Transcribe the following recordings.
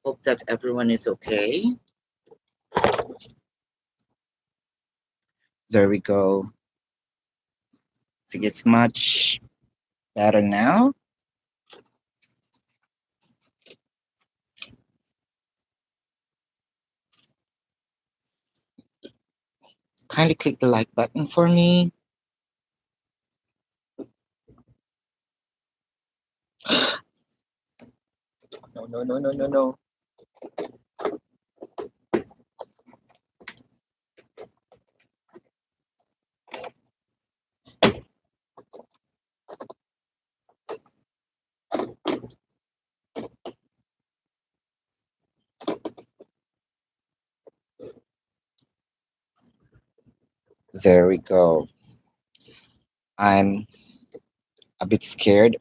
Hope that everyone is okay. There we go. think it's much better now. Kindly click the like button for me. No, no, no, no, no, no. There we go. I'm a bit scared.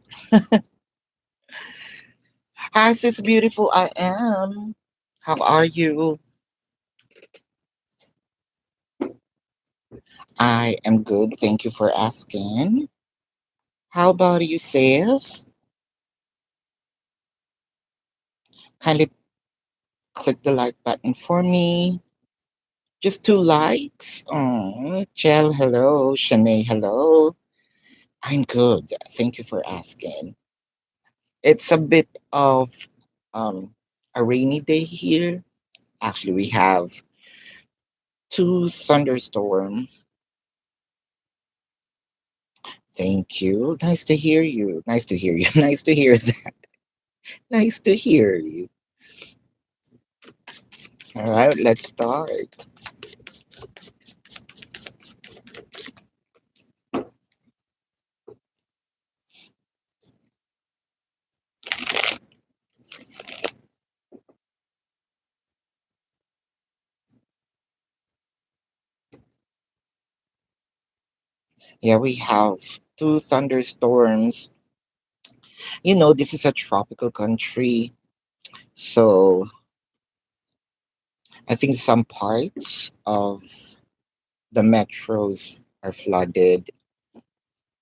As is beautiful I am. How are you? I am good. Thank you for asking. How about you, sis? Kindly click the like button for me. Just 2 likes. Oh, Jel, hello. Shanae, hello. I'm good. Thank you for asking. It's a bit of um, a rainy day here. Actually, we have two thunderstorm. Thank you. Nice to hear you. Nice to hear you. Nice to hear that. Nice to hear you. All right, let's start. Yeah, we have two thunderstorms. This is a tropical country, so I think some parts of the metros are flooded.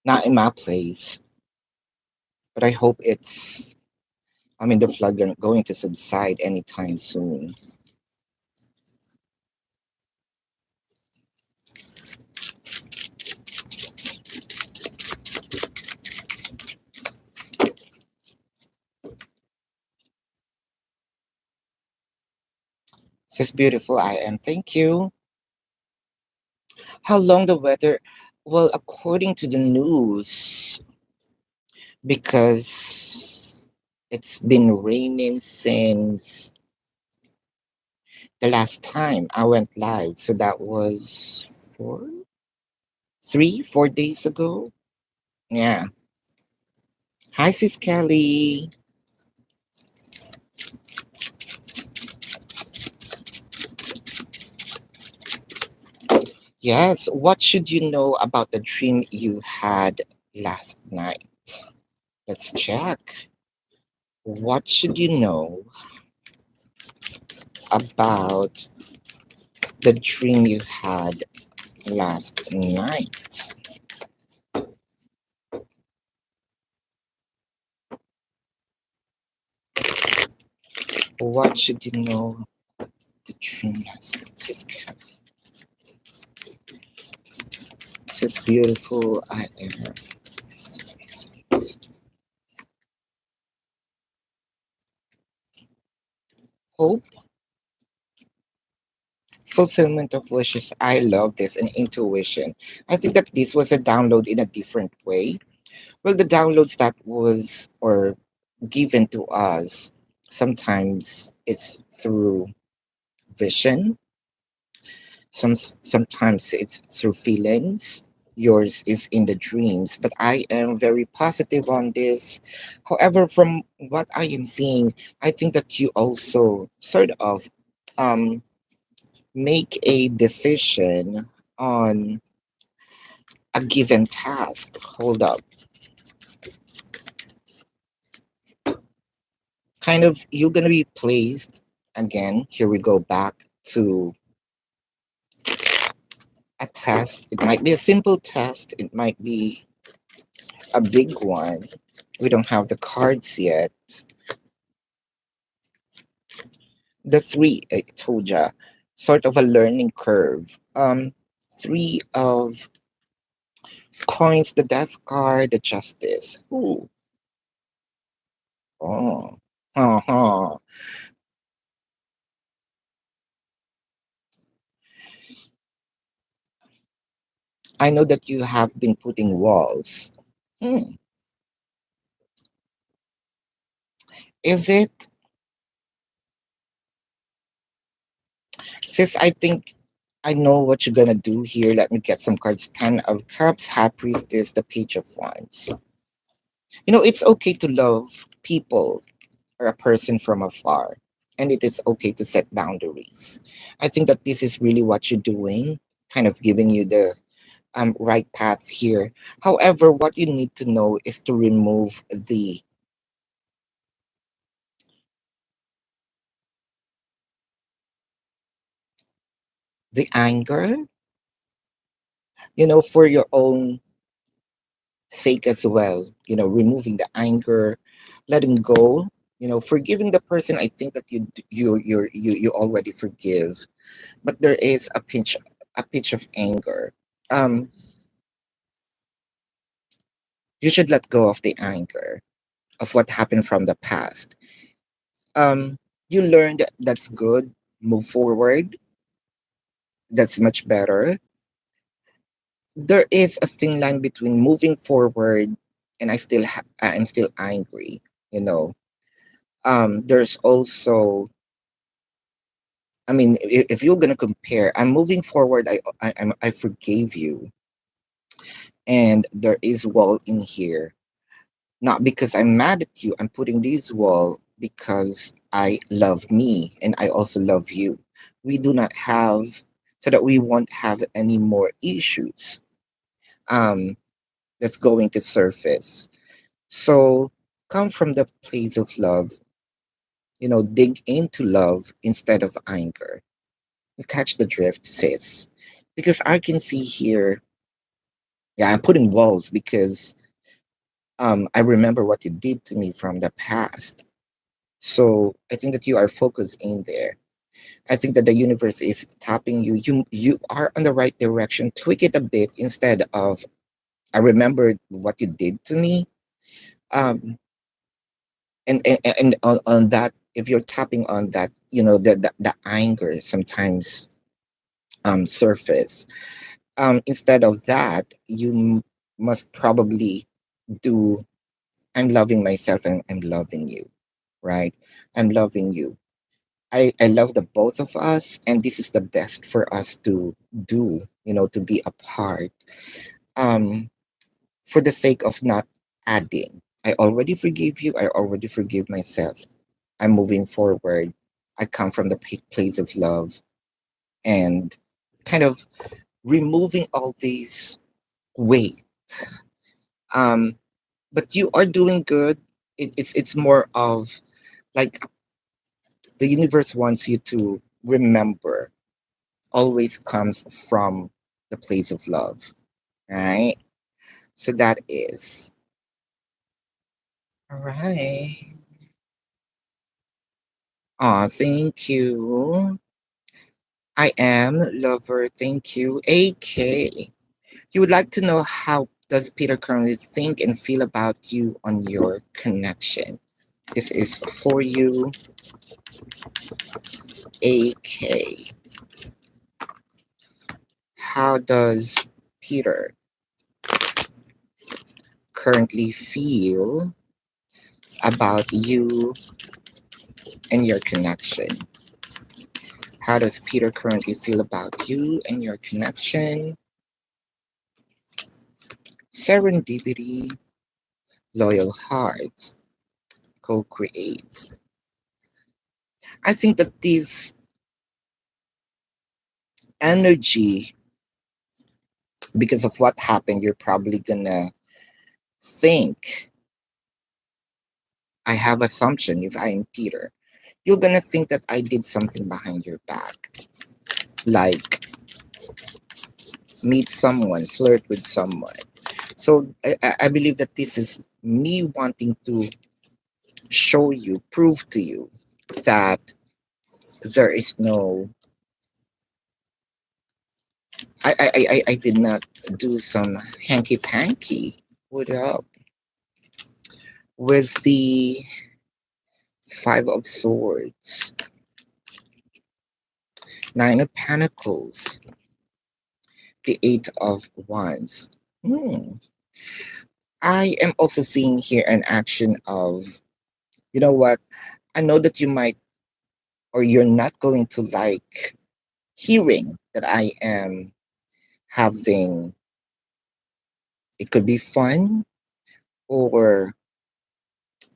Not in my place, but I hope the flood going to subside anytime soon. This is beautiful I am. Thank you. How long the weather? Well, according to the news, because it's been raining since the last time I went live. So that was 4 days ago. Yeah. Hi, Sis Kelly. Yes. What should you know about the dream you had last night? Let's check. What should you know about the dream you had last night? What should you know the dream last night? This is beautiful. I am. Hope, fulfillment of wishes. I love this, and intuition. I think that this was a download in a different way. Well, the downloads that was or given to us, sometimes it's through vision, sometimes it's through feelings. Yours is in the dreams, but I am very positive on this. However, from what I am seeing, I think that you also sort of um make a decision on a given task. Hold up. Kind of, you're going to be placed again. Here we go back to a test. It might be a simple test. It might be a big one. We don't have the cards yet. The three, I told ya, sort of a learning curve. Three of coins, the death card, the justice. Ooh. Oh. Uh-huh. I know that you have been putting walls. Hmm. Is it? Sis, I think I know what you're gonna do here. Let me get some cards. Ten of Cups, High Priestess, the Page of Wands. It's okay to love people or a person from afar. And it is okay to set boundaries. I think that this is really what you're doing, kind of giving you the right path here. However, what you need to know is to remove the anger, for your own sake as well. Removing the anger, letting go. Forgiving the person. I think that you already forgive, but there is a pitch of anger. Um, you should let go of the anger of what happened from the past. Um, you learned that's good. Move forward. That's much better. There is a thin line between moving forward and I'm still angry. You know. There's also, I mean, if you're gonna compare, I'm moving forward. I forgave you, and there is wall in here. Not because I'm mad at you. I'm putting this wall because I love me and I also love you. We do not have, so that we won't have any more issues. Um, that's going to surface. So come from the place of love. Dig into love instead of anger. You catch the drift, sis. Because I can see here, yeah, I'm putting walls because I remember what you did to me from the past. So I think that you are focused in there. I think that the universe is tapping you. You are on the right direction. Tweak it a bit instead of I remember what you did to me. Um, and on that, if you're tapping on that, the anger sometimes surface. Instead of that, you must probably do I'm loving myself and I'm loving you, right? I'm loving you. I love the both of us, and this is the best for us to do, to be apart. Um, for the sake of not adding. I already forgive you. I already forgive myself. I'm moving forward. I come from the place of love and kind of removing all these weight. Um, but you are doing good. It's more of like the universe wants you to remember always comes from the place of love, right? So that is all right. Aw, thank you. I am lover. Thank you. AK. You would like to know how does Peter currently think and feel about you on your connection? This is for you, AK. How does Peter currently feel about you and your connection? How does Peter currently feel about you and your connection? Serendipity, loyal hearts, co create. I think that this energy, because of what happened, you're probably gonna think, I have assumption if I'm Peter, you're gonna think that I did something behind your back. Like meet someone, flirt with someone. So I believe that this is me wanting to show you, prove to you that there is no. I did not do some hanky panky. What up with the Five of Swords, Nine of Pentacles, the Eight of Wands. Hmm. I am also seeing here an action of, you know what? I know that you might or you're not going to like hearing that I am having, it could be fun or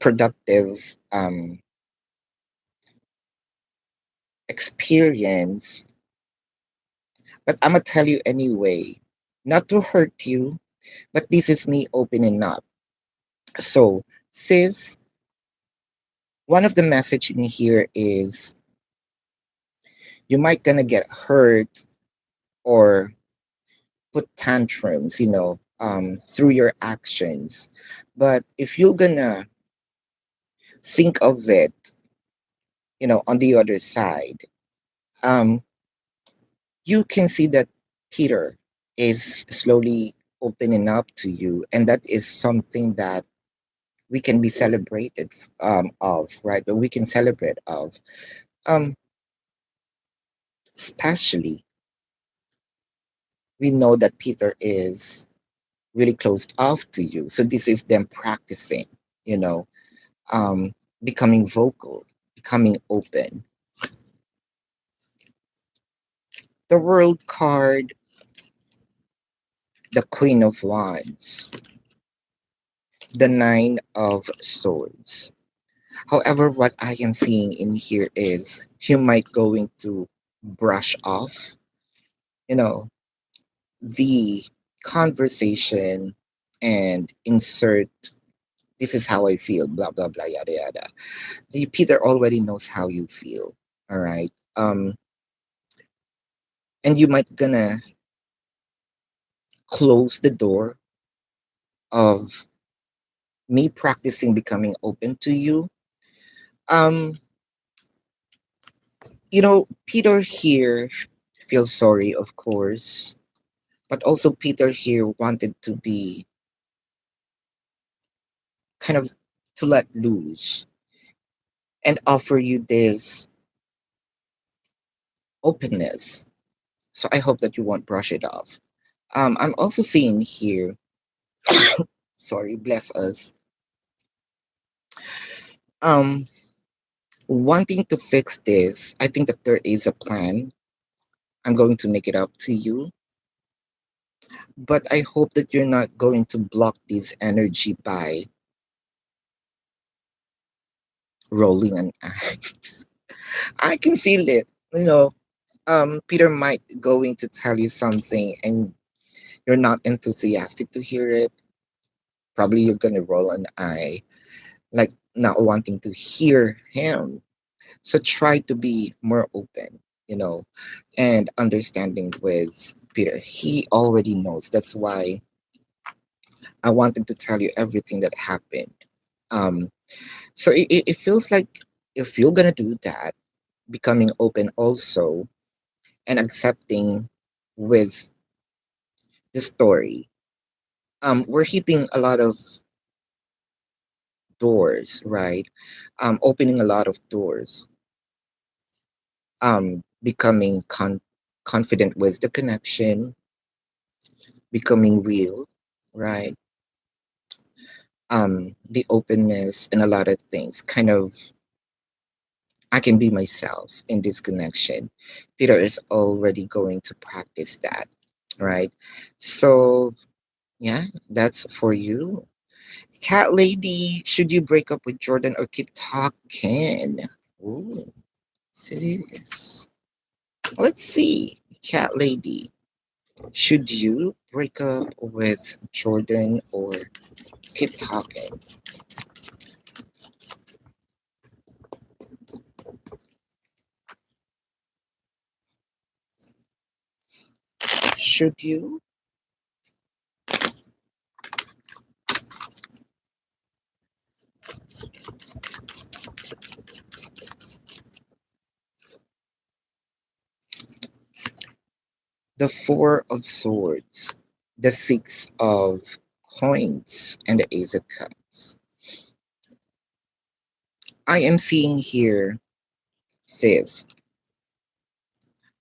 productive experience, but I'm gonna tell you anyway, not to hurt you, but this is me opening up. So, sis, one of the message in here is you might gonna get hurt or put tantrums, through your actions. But if you're gonna think of it, on the other side, um, you can see that Peter is slowly opening up to you, and that is something that we can be celebrated of, right? But we can celebrate of, um, especially we know that Peter is really closed off to you, so this is them practicing, you know, um, becoming vocal, becoming open. The World card, the Queen of Wands, the Nine of Swords. However, what I am seeing in here is you might going to brush off, you know, the conversation and insert this is how I feel, blah blah blah, yada yada. Peter already knows how you feel. All right. And you might gonna close the door of me practicing becoming open to you. Um, Peter here feels sorry, of course, but also Peter here wanted to be kind of to let loose and offer you this openness. So I hope that you won't brush it off. I'm also seeing here, sorry, bless us, um, wanting to fix this. I think that there is a plan. I'm going to make it up to you, but I hope that you're not going to block this energy by rolling an eyes. I can feel it. Peter might going to tell you something and you're not enthusiastic to hear it. Probably you're gonna roll an eye, like not wanting to hear him. So try to be more open, and understanding with Peter. He already knows. That's why I wanted to tell you everything that happened. Um, so it feels like if you're gonna do that, becoming open also and accepting with the story, we're hitting a lot of doors, right? Opening a lot of doors, becoming confident with the connection, becoming real, right? The openness and a lot of things. Kind of, I can be myself in this connection. Peter is already going to practice that, right? So, yeah, that's for you. Cat lady, should you break up with Jordan or keep talking? Ooh, serious. Let's see. Cat lady, should you break up with Jordan or keep talking? Should you? The Four of Swords, the Six of Coins, and the Ace of Cups. I am seeing here, sis,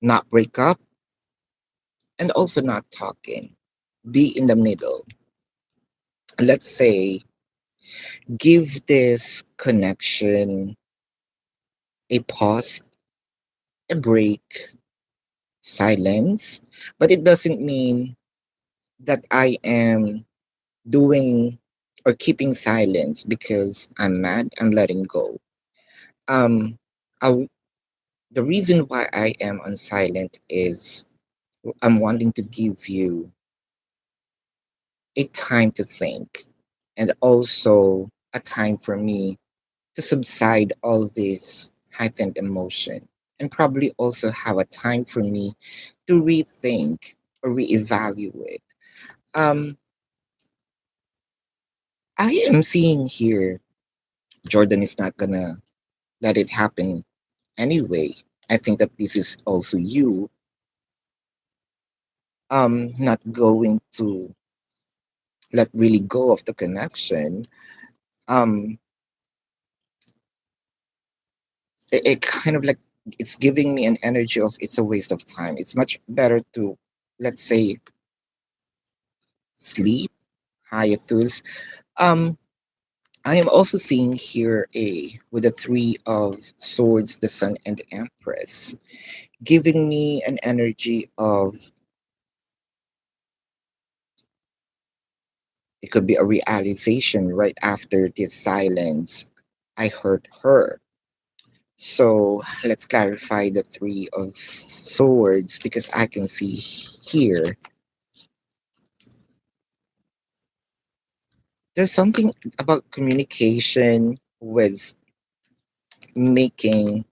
not break up and also not talking. Be in the middle. Let's say, give this connection a pause, a break, silence, but it doesn't mean that I am doing or keeping silence because I'm mad. I'm letting go. Um, I, the reason why I am on silent is I'm wanting to give you a time to think and also a time for me to subside all this heightened emotion and probably also have a time for me to rethink or reevaluate. Um, I am seeing here Jordan is not gonna let it happen anyway. I think that this is also you not going to let really go of the connection. Um it kind of like it's giving me an energy of it's a waste of time. It's much better to, let's say, sleep, hiatus. Um I am also seeing here a with the three of swords, the sun and the empress, giving me an energy of it could be a realization right after this silence. I hurt her. So let's clarify the three of swords because I can see here there's something about communication with making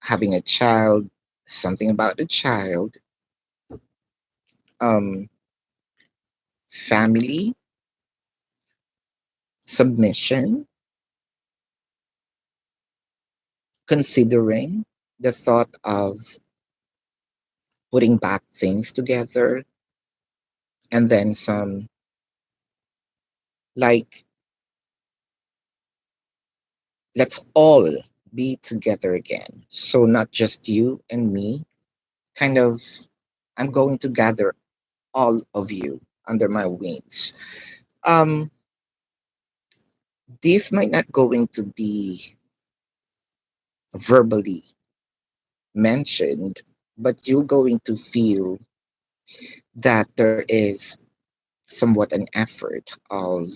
having a child, something about the child, um, family, submission, considering the thought of putting back things together, and then some like let's all be together again. So not just you and me, kind of I'm going to gather all of you under my wings. Um this might not going to be verbally mentioned, but you're going to feel that there is somewhat an effort of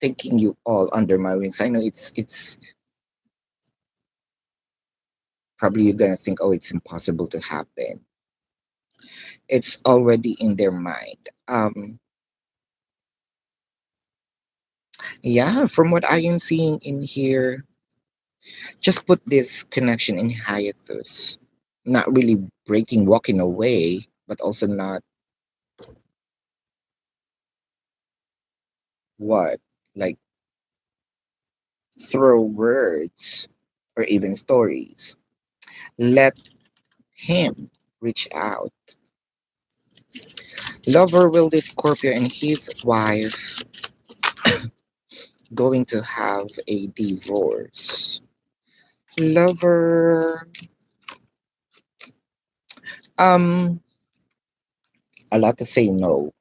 taking you all under my wings. I know it's probably you're gonna think, oh, it's impossible to happen. It's already in their mind. Yeah, from what I am seeing in here, just put this connection in hiatus. Not really breaking, walking away, but also not what, like throw words or even stories. Let him reach out. Lover will this Scorpio and his wife going to have a divorce. Lover, um, a lot to say no,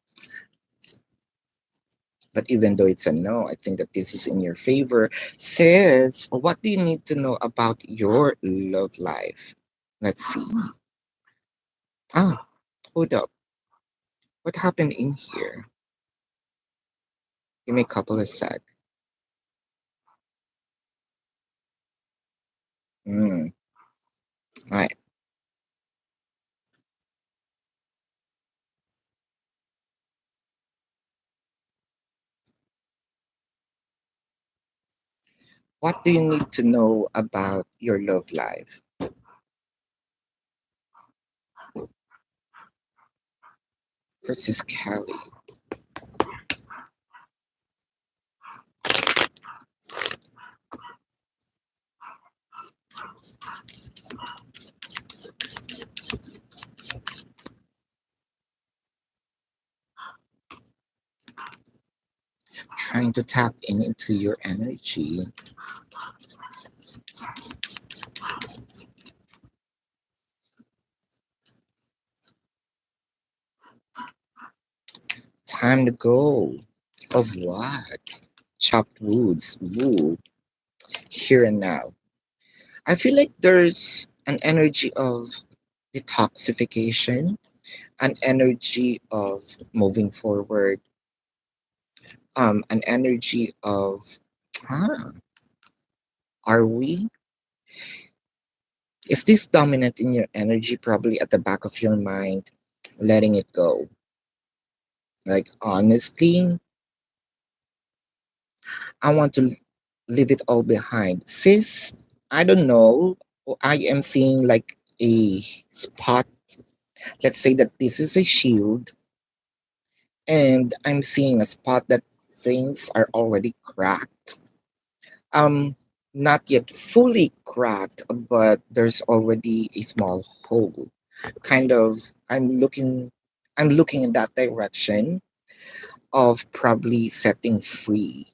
but even though it's a no, I think that this is in your favor. Says, what do you need to know about your love life? Let's see. Ah, hold up. What happened in here? Give me a couple of sec. Mm, right. What do you need to know about your love life? versus Kelly. Trying to tap in into your energy. Time to go. Of what? Chopped woods. Woo. Here and now. I feel like there's an energy of detoxification, an energy of moving forward, an energy of, ah, are we? Is this dominant in your energy? Probably at the back of your mind, letting it go. Like, honestly, I want to leave it all behind. Sis, I don't know. I am seeing like a spot. Let's say that this is a shield, and I'm seeing a spot that things are already cracked. Um, Not yet fully cracked, but there's already a small hole. Kind of, I'm looking in that direction of probably setting free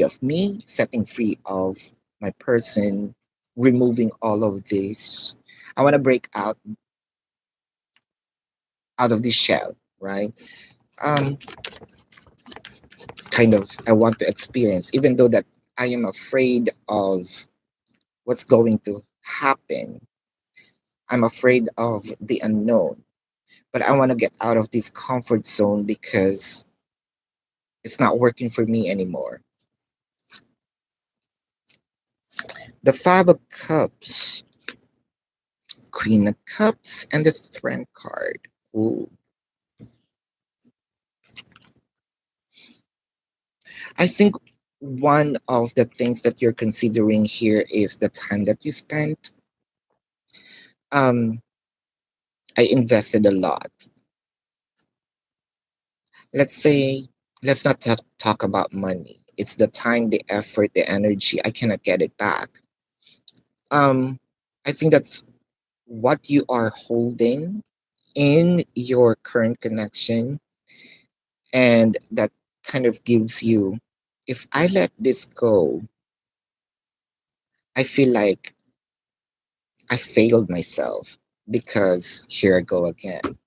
of me, setting free of my person, removing all of this. I want to break out of this shell, right? Um, Kind of, I want to experience, even though that I am afraid of what's going to happen. I'm afraid of the unknown, but I want to get out of this comfort zone because it's not working for me anymore. The Five of Cups, Queen of Cups, and the Strength card. Ooh. I think one of the things that you're considering here is the time that you spent. Um, I invested a lot. Let's say, let's not talk about money. It's the time, the effort, the energy. I cannot get it back. Um, I think that's what you are holding in your current connection, and that kind of gives you, if I let this go, I feel like I failed myself because here I go again.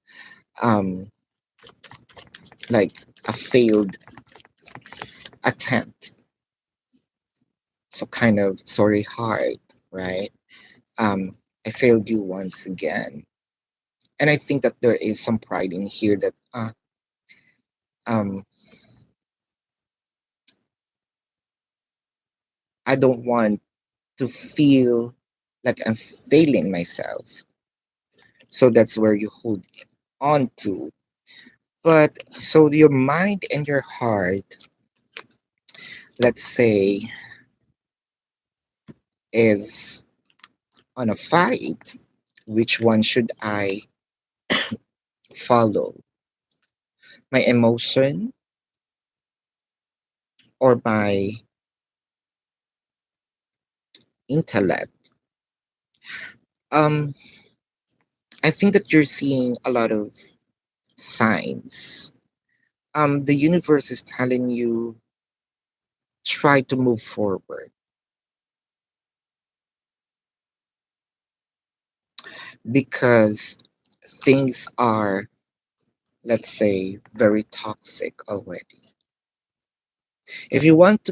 Um, like a failed attempt. So kind of sorry heart, right? I failed you once again. And I think that there is some pride in here that um I don't want to feel like I'm failing myself. So that's where you hold on to. But so your mind and your heart, let's say, is on a fight. Which one should I follow? My emotion or my intellect? Um, I think that you're seeing a lot of signs. The universe is telling you try to move forward because things are, let's say, very toxic already. If you want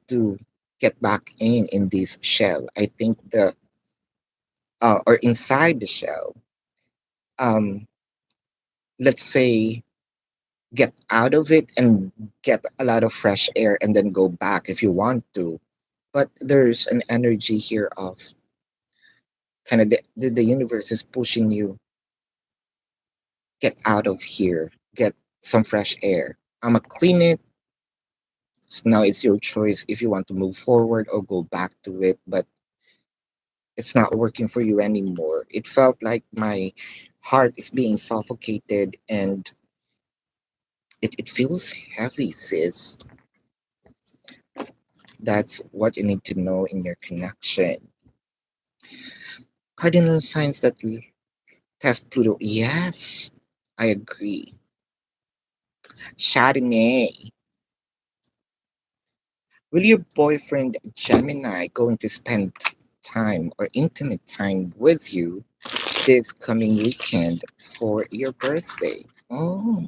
to get back in this shell, I think the or inside the shell, um, let's say get out of it and get a lot of fresh air and then go back if you want to. But there's an energy here of kind of the universe is pushing you, get out of here, get some fresh air. I'm gonna clean it. So now it's your choice if you want to move forward or go back to it, but it's not working for you anymore. It felt like my heart is being suffocated and it feels heavy, sis. That's what you need to know in your connection. Cardinal signs that test Pluto. Yes, I agree. Chardonnay. Will your boyfriend Gemini going to spend time or intimate time with you this coming weekend for your birthday? Oh,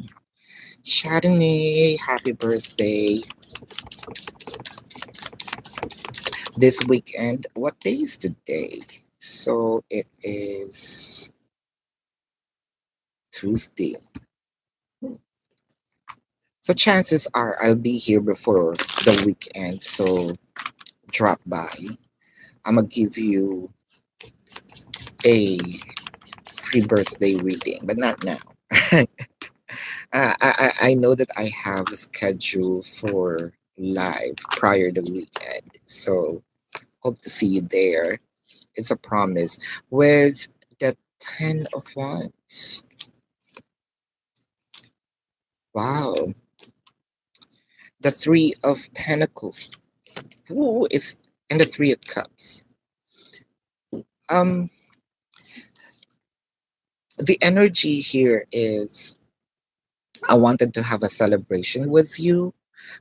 Chardonnay, happy birthday. This weekend, what day is today? So it is Tuesday. So chances are I'll be here before the weekend. So drop by. I'm gonna give you a free birthday reading, but not now. I know that I have a schedule for live prior to the weekend. So hope to see you there. It's a promise. With the 10 of Wands. Wow. The Three of Pentacles. Ooh, is and the Three of Cups. Um, the energy here is I wanted to have a celebration with you,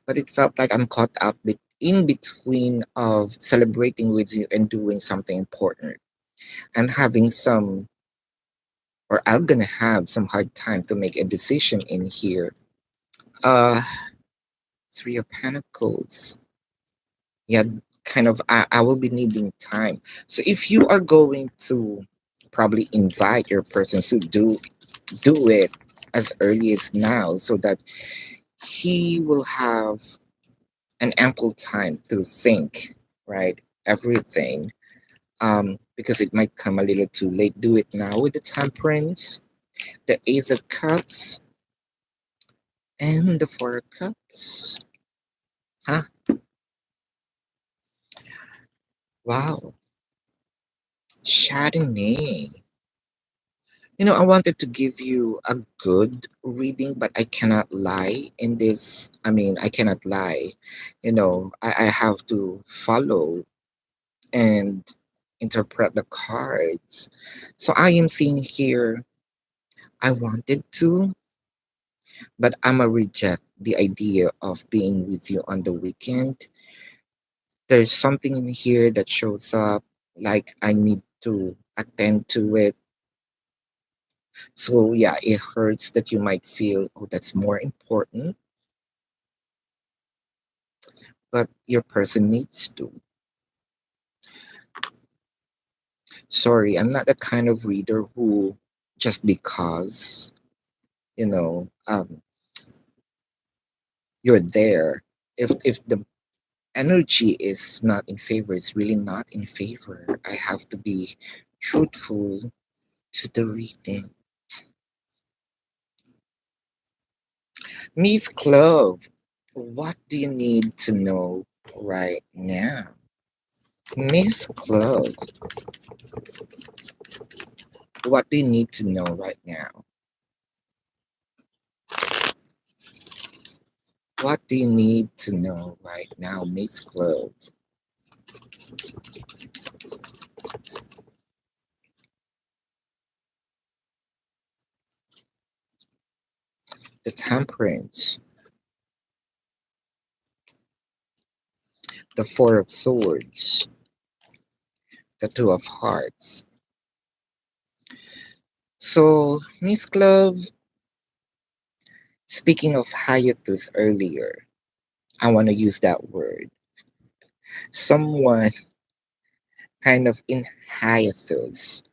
but it felt like I'm caught up in between of celebrating with you and doing something important. I'm having some, or I'm gonna have some hard time to make a decision in here. Uh, Three of Pentacles. Yeah, kind of. I will be needing time. So if you are going to probably invite your person to do it as early as now, so that he will have an ample time to think, right? Everything. Because it might come a little too late. Do it now with the Temperance, the Ace of Cups, and the Four of Cups. Huh? Wow. Chardonnay. I wanted to give you a good reading, but I cannot lie in this. I mean, I cannot lie. I have to follow and interpret the cards. So I am seeing here, I wanted to, but I'm a reject the idea of being with you on the weekend. There's something in here that shows up like I need to attend to it. So yeah, it hurts that you might feel, oh, that's more important, but your person needs to. Sorry, I'm not the kind of reader who just because, you know, um, you're there. If the energy is not in favor, it's really not in favor. I have to be truthful to the reading. Miss Clove, what do you need to know right now? Miss Clove, what do you need to know right now? What do you need to know right now, Miss Clove? The Temperance, the Four of Swords, the Two of Hearts. So, Miss Clove, speaking of hiatus earlier, I want to use that word. Someone kind of in hiatus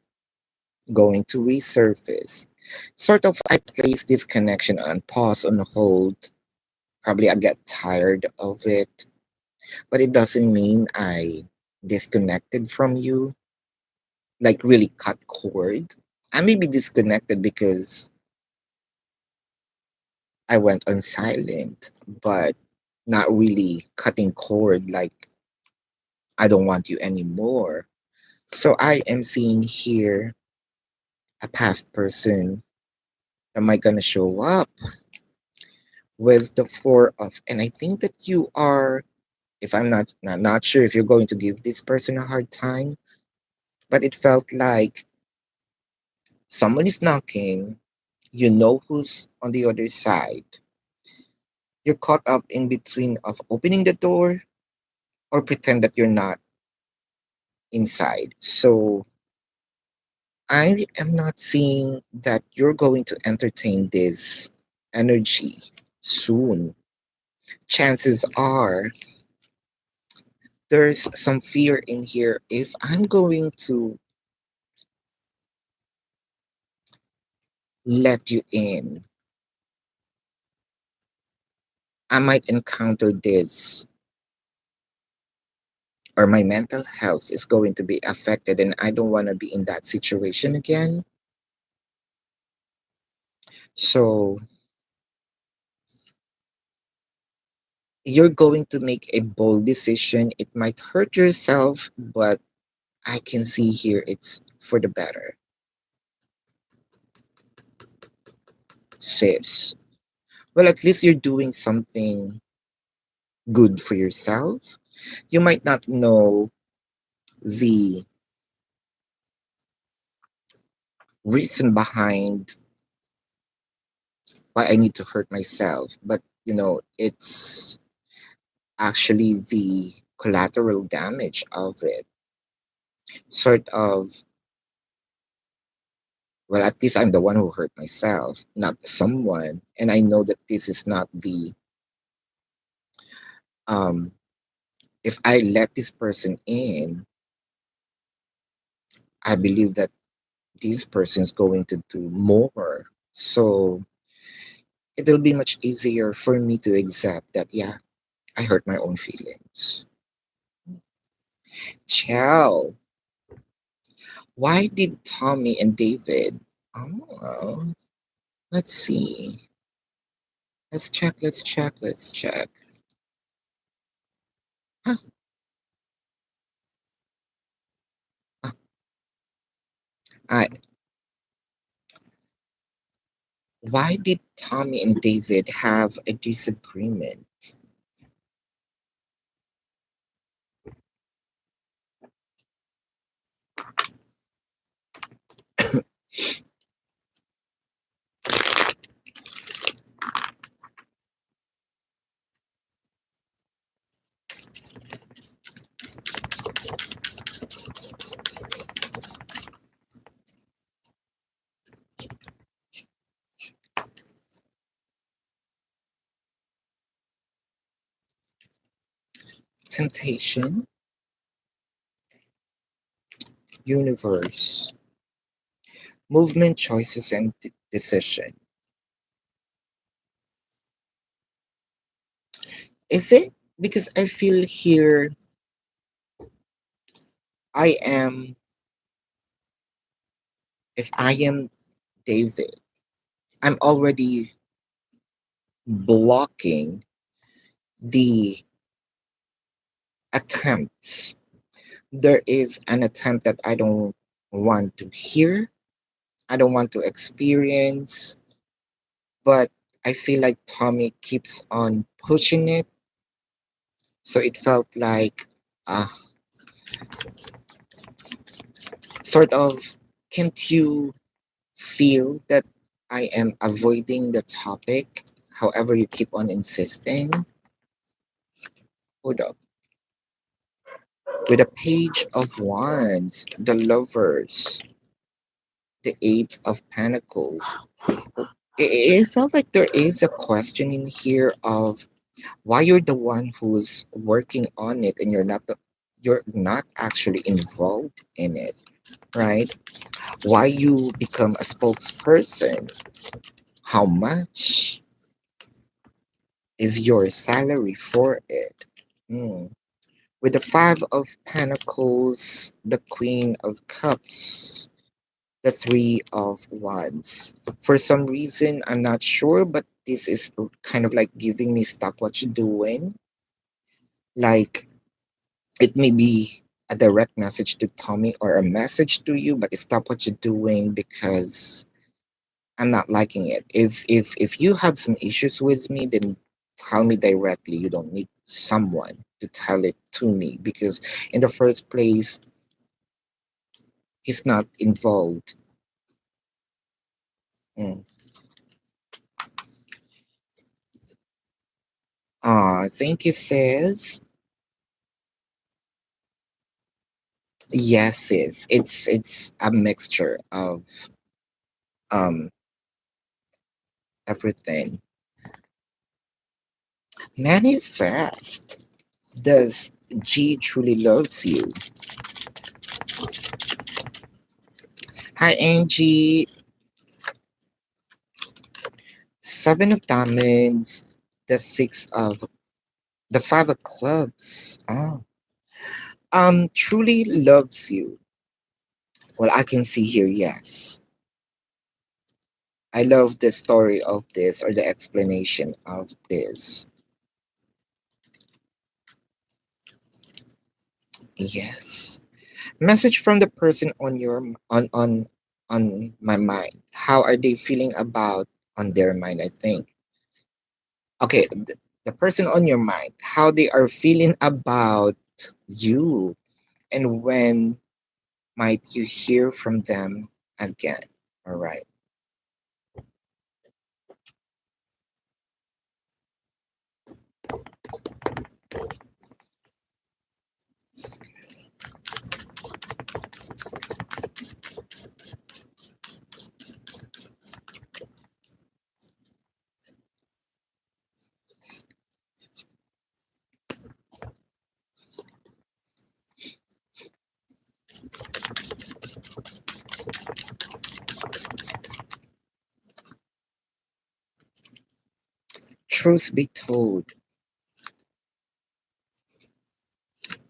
going to resurface. Sort of, I place this connection on pause, on hold. Probably I get tired of it, but it doesn't mean I disconnected from you, like really cut cord. I may be disconnected because I went on silent, but not really cutting cord like I don't want you anymore. So I am seeing here a past person am I gonna show up with the four of, and I think that you are, if I'm not sure if you're going to give this person a hard time, but it felt like someone is knocking, you know who's on the other side. You're caught up in between of opening the door or pretend that you're not inside. So I am not seeing that you're going to entertain this energy soon. Chances are there's some fear in here. If I'm going to let you in, I might encounter this, or my mental health is going to be affected, and I don't want to be in that situation again. So you're going to make a bold decision. It might hurt yourself, but I can see here it's for the better, sis. Well, at least you're doing something good for yourself. You might not know the reason behind why I need to hurt myself, but it's actually the collateral damage of it. Sort of, well, at least I'm the one who hurt myself, not someone. And I know that this is not um, if I let this person in, I believe that this person is going to do more. So it'll be much easier for me to accept that, yeah, I hurt my own feelings. Chell, why did Tommy and David? Oh, let's see. Let's check. Huh, uh, I, why did Tommy and David have a disagreement? Temptation, universe, movement, choices, and decision. Is it? Because I feel here I am, if I am David, I'm already blocking the attempts. There is an attempt that I don't want to hear, I don't want to experience, but I feel like Tommy keeps on pushing it. So it felt like, uh, sort of, can't you feel that I am avoiding the topic? However, you keep on insisting. Hold up. With a page of wands, the lovers, the eight of pentacles. It felt like there is a question in here of why you're the one who's working on it and you're not actually involved in it, right? Why you become a spokesperson? How much is your salary for it? Hmm. With the five of pentacles, the queen of cups, the three of wands. For some reason, I'm not sure, but this is kind of like giving me stop what you're doing. Like it may be a direct message to Tommy or a message to you, but stop what you're doing because I'm not liking it. If you have some issues with me, then tell me directly. You don't need someone to tell it to me because in the first place, he's not involved. Mm. I think it says yes, it's a mixture of um everything. Manifest. Does G truly loves you? Hi Angie. Seven of diamonds. The six of the five of clubs. Oh. Truly loves you. Well, I can see here, yes. I love the story of this or the explanation of this. Yes. Message from the person on your on my mind. How are they feeling about on their mind, I think. Okay, the person on your mind, how they are feeling about you and when might you hear from them again. All right. Truth be told,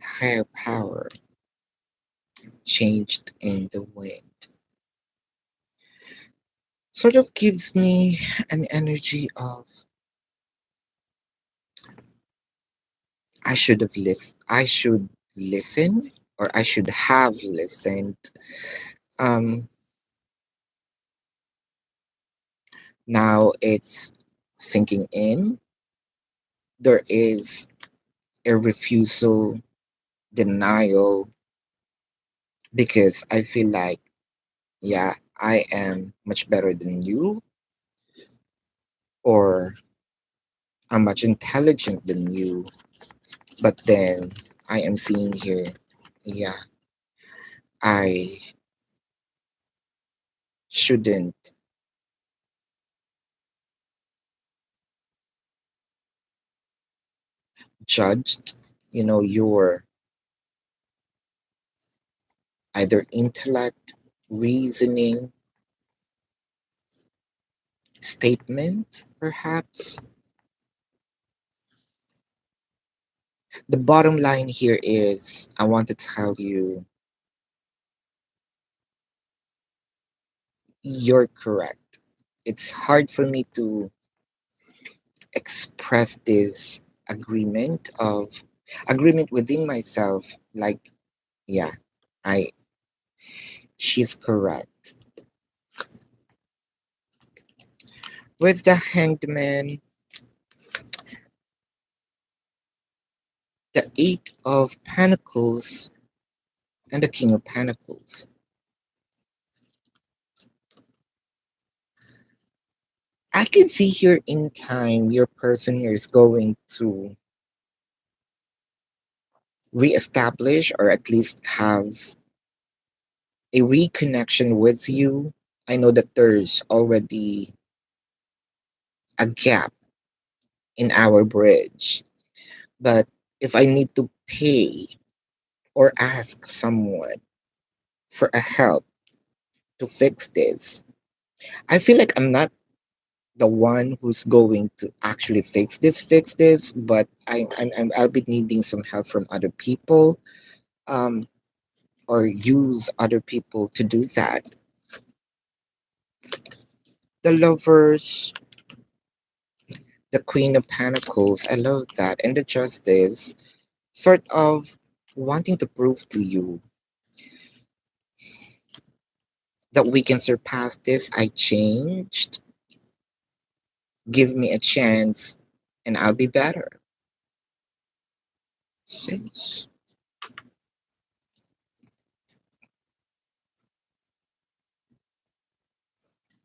higher power changed in the wind. Sort of gives me an energy of I should listen or I should have listened. Um Now it's sinking in. There is a refusal, denial, because I feel like, yeah, I am much better than you, or I'm much intelligent than you. But then I am seeing here, yeah, I shouldn't judged, your either intellect, reasoning, statement, perhaps. The bottom line here is I want to tell you you're correct. It's hard for me to express this agreement within myself. Like, yeah, I she's correct. With the hanged man, the eight of pentacles, and the king of pentacles. I can see here in time your person here is going to reestablish or at least have a reconnection with you. I know that there's already a gap in our bridge, but if I need to pay or ask someone for a help to fix this, I feel like I'm not the one who's going to actually fix this, but I'll be needing some help from other people, um, or use other people to do that. The lovers, the queen of pentacles, I love that, and the justice, sort of. wanting to prove to you that we can surpass this. I changed. Give me a chance and I'll be better. Sis.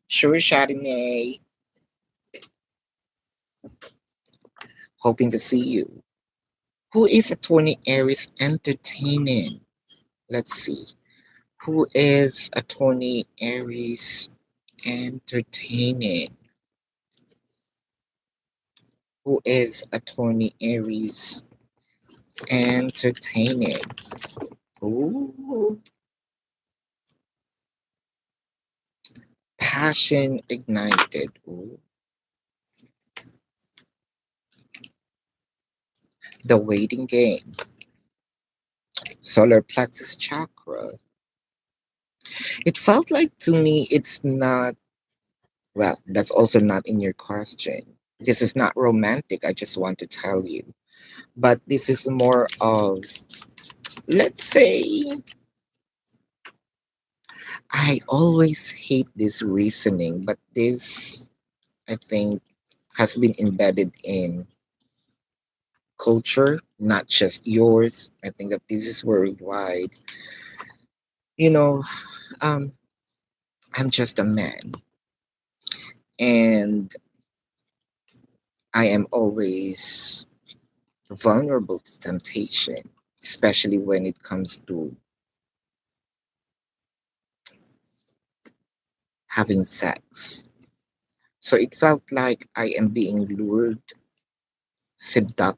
Sure, Chardonnay. Hoping to see you. Who is a 20 Aries entertaining? Let's see. Who is a 20 Aries entertaining? Who is a 20 Aries entertaining? Ooh. Passion ignited. Ooh. The waiting game. Solar plexus chakra. It felt like to me it's not, well, that's also not in your question. This is not romantic, I just want to tell you. But this is more of, let's say, I always hate this reasoning, but this, I think, has been embedded in culture, not just yours. I think that this is worldwide. You know, um, I'm just a man, and I am always vulnerable to temptation, especially when it comes to having sex. So it felt like I am being lured, seduced.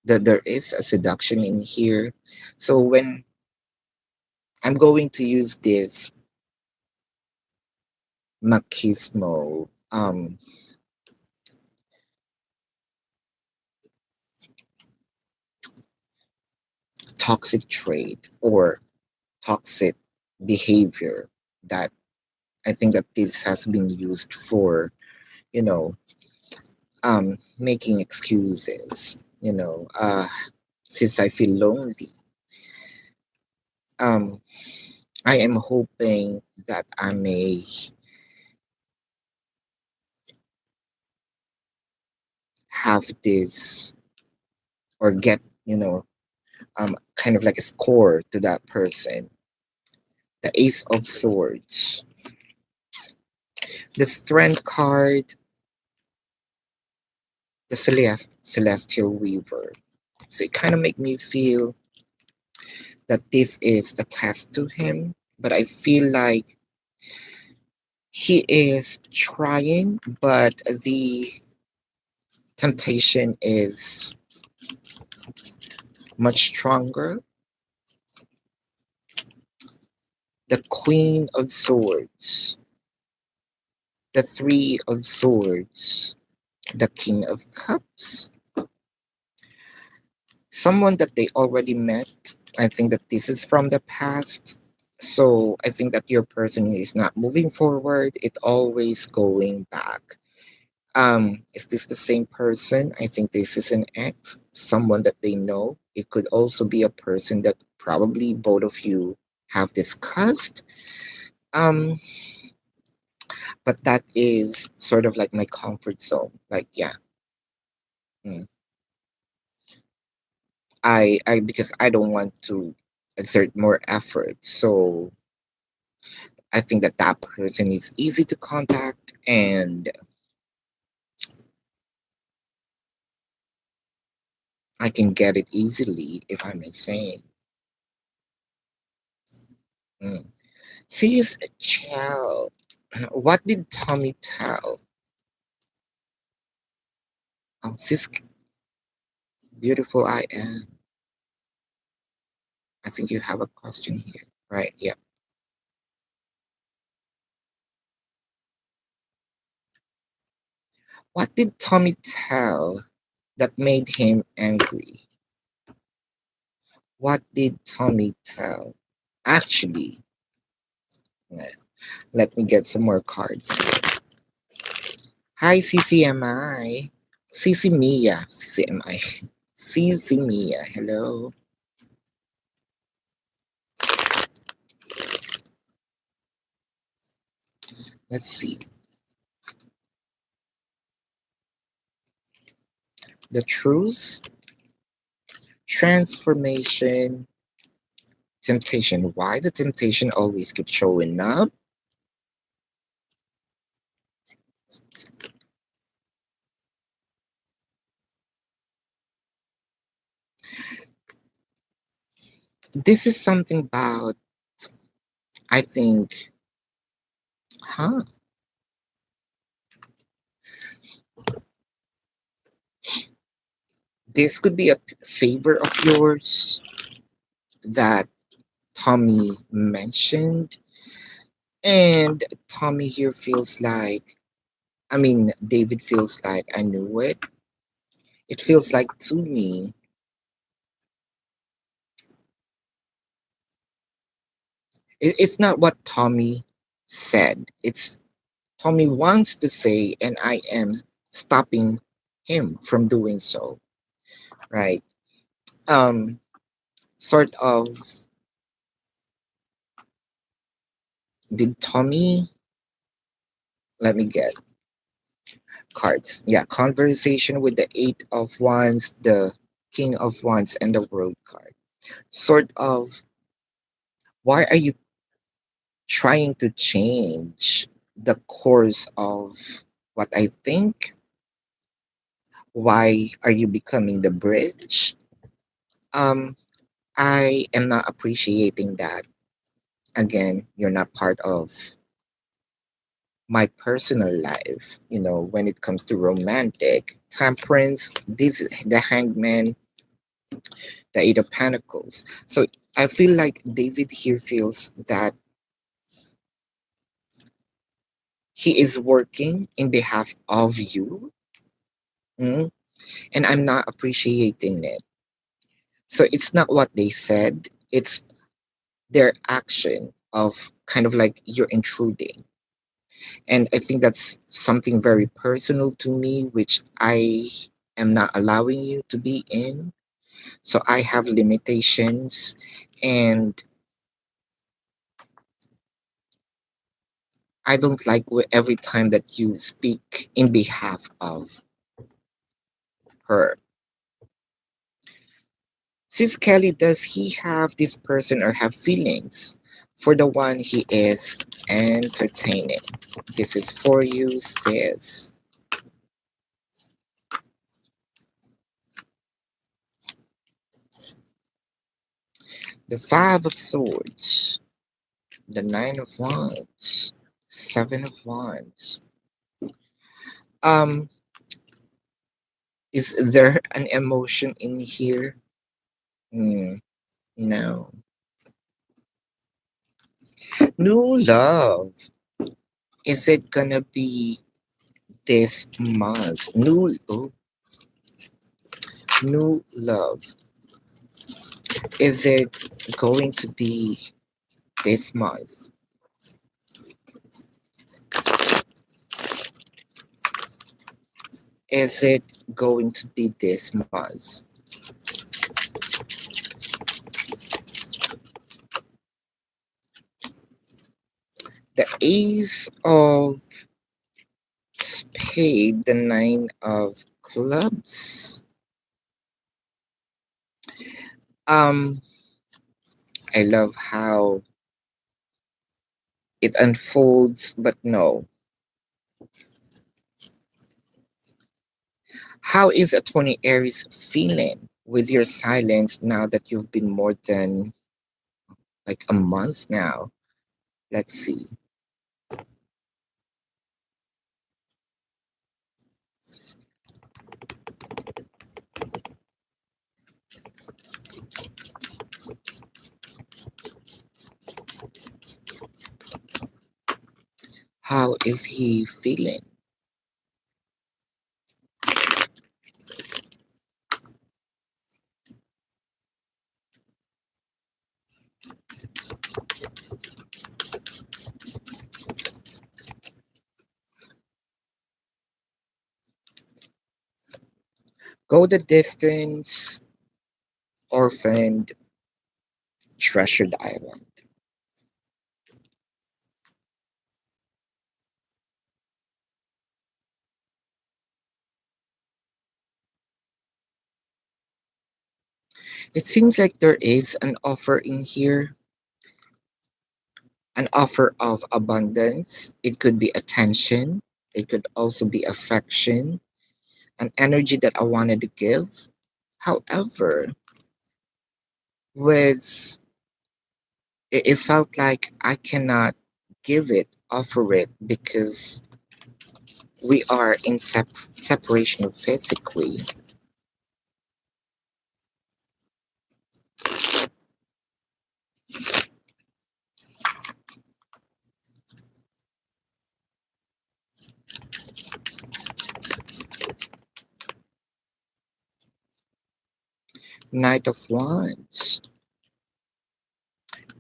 That there is a seduction in here. So when I'm going to use this machismo, toxic trait or toxic behavior, that I think that this has been used for, you know, making excuses. Since I feel lonely, um, I am hoping that I may have this or get, kind of like a score to that person. The Ace of Swords, the Strength card, the Celestial Weaver. So it kind of make me feel that this is a test to him, but I feel like he is trying, but the temptation is much stronger. The Queen of Swords, the Three of Swords, the King of Cups. Someone that they already met. I think that this is from the past. So I think that your person is not moving forward. It always going back. Is this the same person? I think this is an ex, someone that they know. It could also be a person that probably both of you have discussed. Um, but that is sort of like my comfort zone. Like, yeah, mm, I because I don't want to exert more effort. So I think that that person is easy to contact, and I can get it easily, if I may say. Mm. Sis Chell, what did Tommy tell? Oh, sis, beautiful I am. I think you have a question here, right? Yeah. What did Tommy tell that made him angry? What did Tommy tell? Actually, yeah, let me get some more cards. Hi, CCMI. CC Mia. CCMI. Cici Mia, hello. Let's see. The truth, transformation, temptation. Why the temptation always keeps showing up? This is something about, I think, huh? This could be a favor of yours that Tommy mentioned. And Tommy here feels like, I mean, David feels like I knew it. It feels like to me, it's not what Tommy said. It's Tommy wants to say, and I am stopping him from doing so, right? Um, sort of, did Tommy, let me get cards. Yeah, conversation with the Eight of Wands, the King of Wands, and the World card. Sort of, why are you trying to change the course of what I think? Why are you becoming the bridge? Um, I am not appreciating that. Again, you're not part of my personal life, when it comes to romantic. Temperance, this the hangman, the Eight of Pentacles. So I feel like David here feels that he is working in behalf of you, mm, and I'm not appreciating it. So it's not what they said, it's their action of kind of like you're intruding. And I think that's something very personal to me, which I am not allowing you to be in. So I have limitations, and I don't like every time that you speak in behalf of her. Since Kelly, does he have this person or have feelings for the one he is entertaining? This is for you, sis. The Five of Swords, the Nine of Wands, Seven of Wands. Um, is there an emotion in here? Hmm, no. New love. Is it gonna be this month? New love. Is it going to be this month? Is it going to be this month? The Ace of Spade, the Nine of Clubs. Um, I love how it unfolds, but no. How is a 20 Aries feeling with your silence now that you've been more than like a month now? Let's see. How is he feeling? Go the distance, orphaned, treasured island. It seems like there is an offer in here, an offer of abundance. It could be attention, it could also be affection, an energy that I wanted to give. However, with it felt like I cannot give it, offer it, because we are in separation physically. Knight of Wands,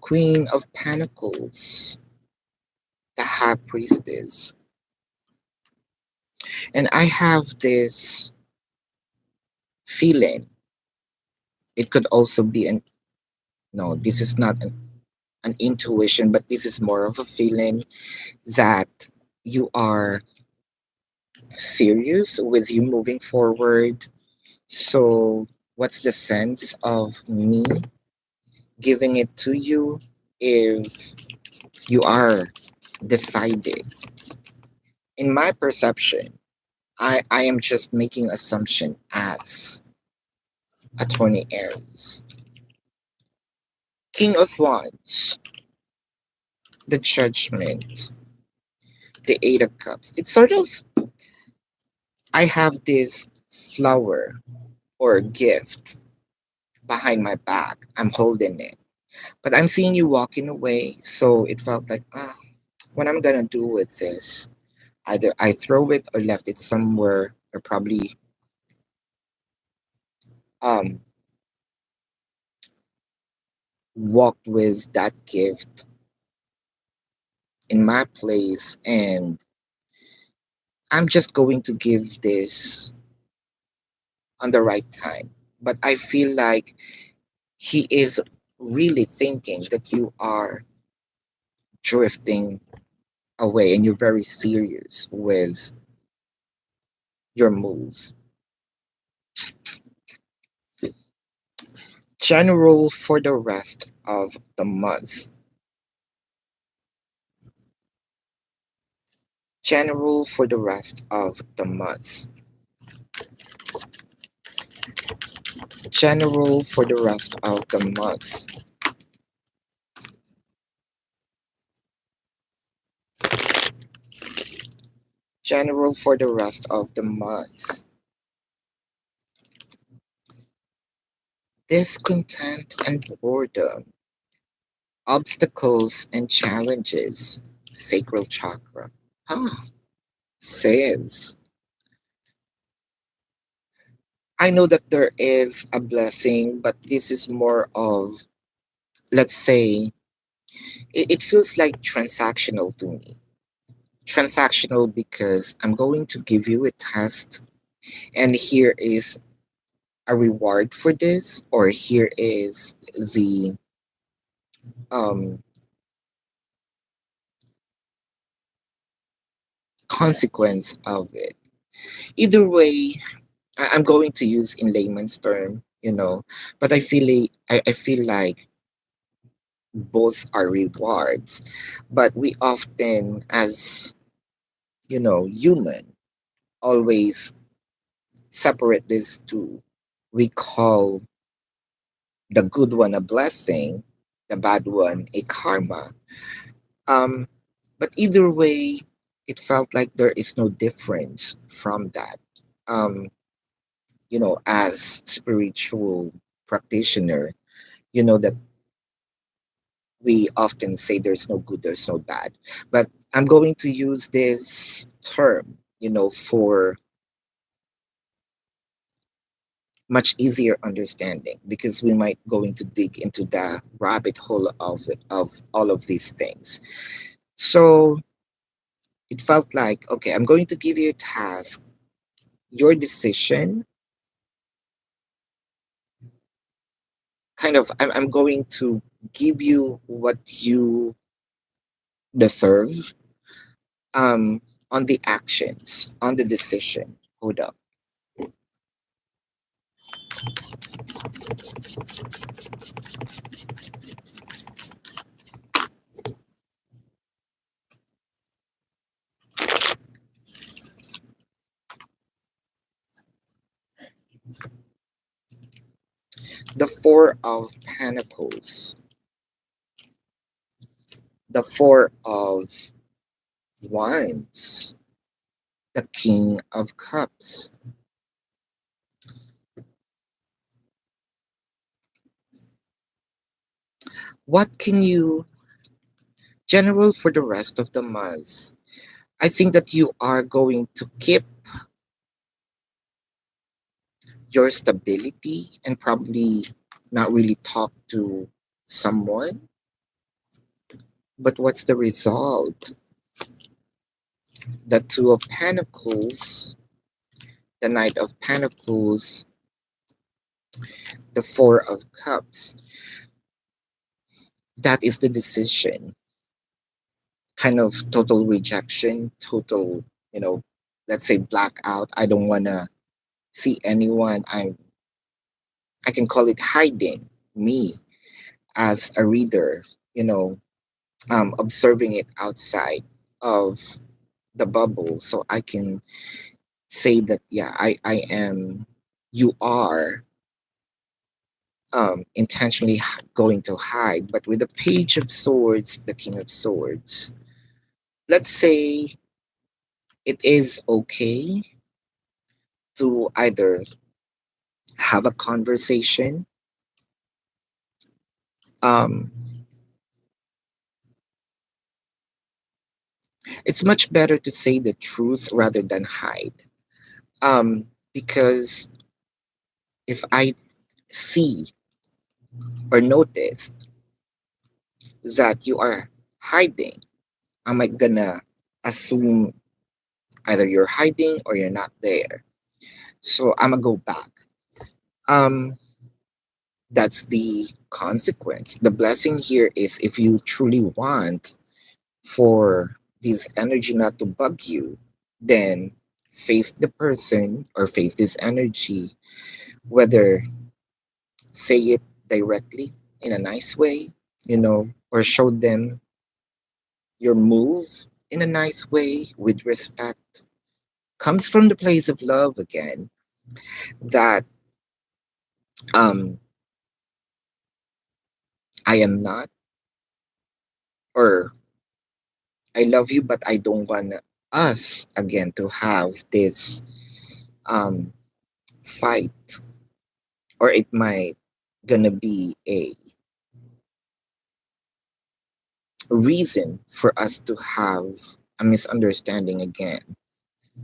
Queen of Pentacles, the High Priestess. And I have this feeling. It could also be an, no, this is not an intuition, but this is more of a feeling that you are serious with you moving forward. So, what's the sense of me giving it to you if you are decided? In my perception, I am just making assumption as attorney Aries. King of Wands, the Judgment, the Eight of Cups. It's sort of, I have this flower or gift behind my back. I'm holding it. But I'm seeing you walking away, so it felt like, what I'm gonna do with this? Either I throw it or left it somewhere, or probably um walked with that gift in my place, and I'm just going to give this on the right time. But I feel like he is really thinking that you are drifting away and you're very serious with your move. General for the rest of the month. General for the rest of the month. General for the rest of the month. General for the rest of the month. Discontent and boredom. Obstacles and challenges. Sacral chakra. Ah, says. I know that there is a blessing, but this is more of, let's say, it feels like transactional to me. Transactional because I'm going to give you a test, and here is a reward for this, or here is the um, consequence of it. Either way, I'm going to use in layman's term, but I feel like both are rewards, but we often, as human, always separate these two. We call the good one a blessing, the bad one a karma. Um, but either way, it felt like there is no difference from that. Um, as spiritual practitioner, that we often say there's no good, there's no bad. But I'm going to use this term, for much easier understanding, because we might going to dig into the rabbit hole of all of these things. So it felt like, okay, I'm going to give you a task. Your decision I'm going to give you what you deserve, um, on the actions, on the decision. Hold up. The Four of Pentacles, the Four of Wands, the King of Cups. What can you, general, for the rest of the month? I think that you are going to keep your stability and probably not really talk to someone. But what's the result? The Two of Pentacles, the Knight of Pentacles, the Four of Cups. That is the decision. Kind of total rejection, total, you know, let's say blackout. I don't want to see anyone. I can call it hiding me as a reader, you know, observing it outside of the bubble, so I can say that, yeah, I am, you are intentionally going to hide. But with the Page of Swords, the King of Swords, let's say it is okay to either have a conversation. Um, it's much better to say the truth rather than hide. Because if I see or notice that you are hiding, am I gonna assume either you're hiding or you're not there? So I'm gonna go back. Um, that's the consequence. The blessing here is, if you truly want for this energy not to bug you, then face the person or face this energy, whether say it directly in a nice way, or show them your move in a nice way with respect. Comes from the place of love again, that um I am not, or I love you, but I don't want us again to have this um fight, or it might gonna be a reason for us to have a misunderstanding again.